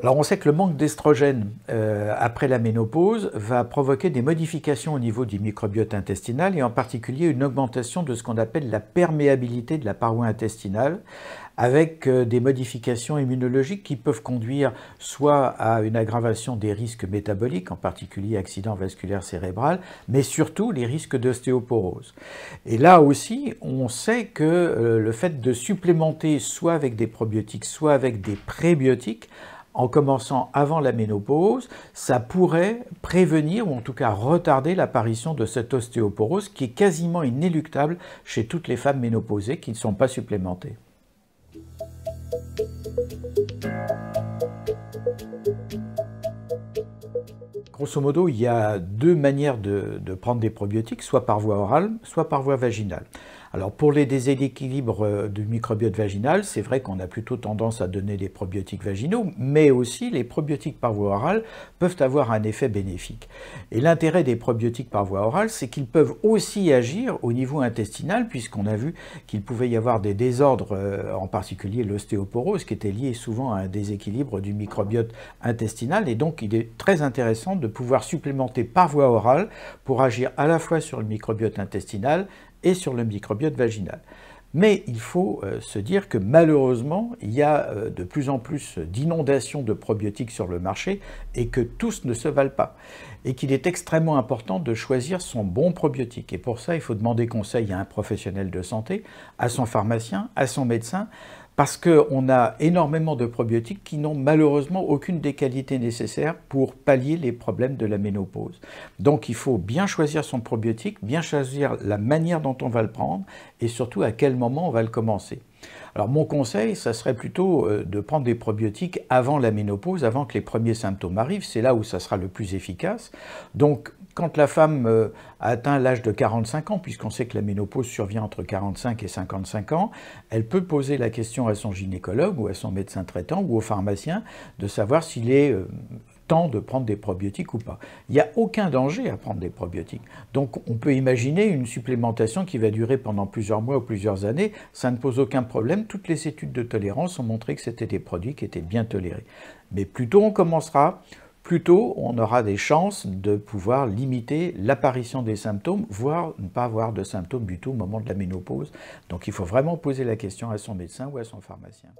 Alors on sait que le manque d'estrogène après la ménopause va provoquer des modifications au niveau du microbiote intestinal et en particulier une augmentation de ce qu'on appelle la perméabilité de la paroi intestinale avec des modifications immunologiques qui peuvent conduire soit à une aggravation des risques métaboliques, en particulier accident vasculaire cérébral, mais surtout les risques d'ostéoporose. Et là aussi, on sait que le fait de supplémenter soit avec des probiotiques, soit avec des prébiotiques, en commençant avant la ménopause, ça pourrait prévenir ou en tout cas retarder l'apparition de cette ostéoporose qui est quasiment inéluctable chez toutes les femmes ménopausées qui ne sont pas supplémentées. Grosso modo, il y a deux manières de prendre des probiotiques, soit par voie orale, soit par voie vaginale. Alors pour les déséquilibres du microbiote vaginal, c'est vrai qu'on a plutôt tendance à donner des probiotiques vaginaux, mais aussi les probiotiques par voie orale peuvent avoir un effet bénéfique. Et l'intérêt des probiotiques par voie orale, c'est qu'ils peuvent aussi agir au niveau intestinal, puisqu'on a vu qu'il pouvait y avoir des désordres, en particulier l'ostéoporose, qui était lié souvent à un déséquilibre du microbiote intestinal, et donc il est très intéressant de pouvoir supplémenter par voie orale pour agir à la fois sur le microbiote intestinal et sur le microbiote vaginal. Mais il faut se dire que malheureusement, il y a de plus en plus d'inondations de probiotiques sur le marché et que tous ne se valent pas. Et qu'il est extrêmement important de choisir son bon probiotique. Et pour ça, il faut demander conseil à un professionnel de santé, à son pharmacien, à son médecin, parce qu'on a énormément de probiotiques qui n'ont malheureusement aucune des qualités nécessaires pour pallier les problèmes de la ménopause. Donc il faut bien choisir son probiotique, bien choisir la manière dont on va le prendre et surtout à quel moment on va le commencer. Alors mon conseil, ça serait plutôt de prendre des probiotiques avant la ménopause, avant que les premiers symptômes arrivent. C'est là où ça sera le plus efficace. Donc quand la femme a atteint l'âge de 45 ans, puisqu'on sait que la ménopause survient entre 45 et 55 ans, elle peut poser la question à son gynécologue ou à son médecin traitant ou au pharmacien de savoir s'il est temps de prendre des probiotiques ou pas. Il n'y a aucun danger à prendre des probiotiques. Donc on peut imaginer une supplémentation qui va durer pendant plusieurs mois ou plusieurs années. Ça ne pose aucun problème. Toutes les études de tolérance ont montré que c'était des produits qui étaient bien tolérés. Mais plus tôt on commencera, plus tôt on aura des chances de pouvoir limiter l'apparition des symptômes, voire ne pas avoir de symptômes du tout au moment de la ménopause. Donc il faut vraiment poser la question à son médecin ou à son pharmacien.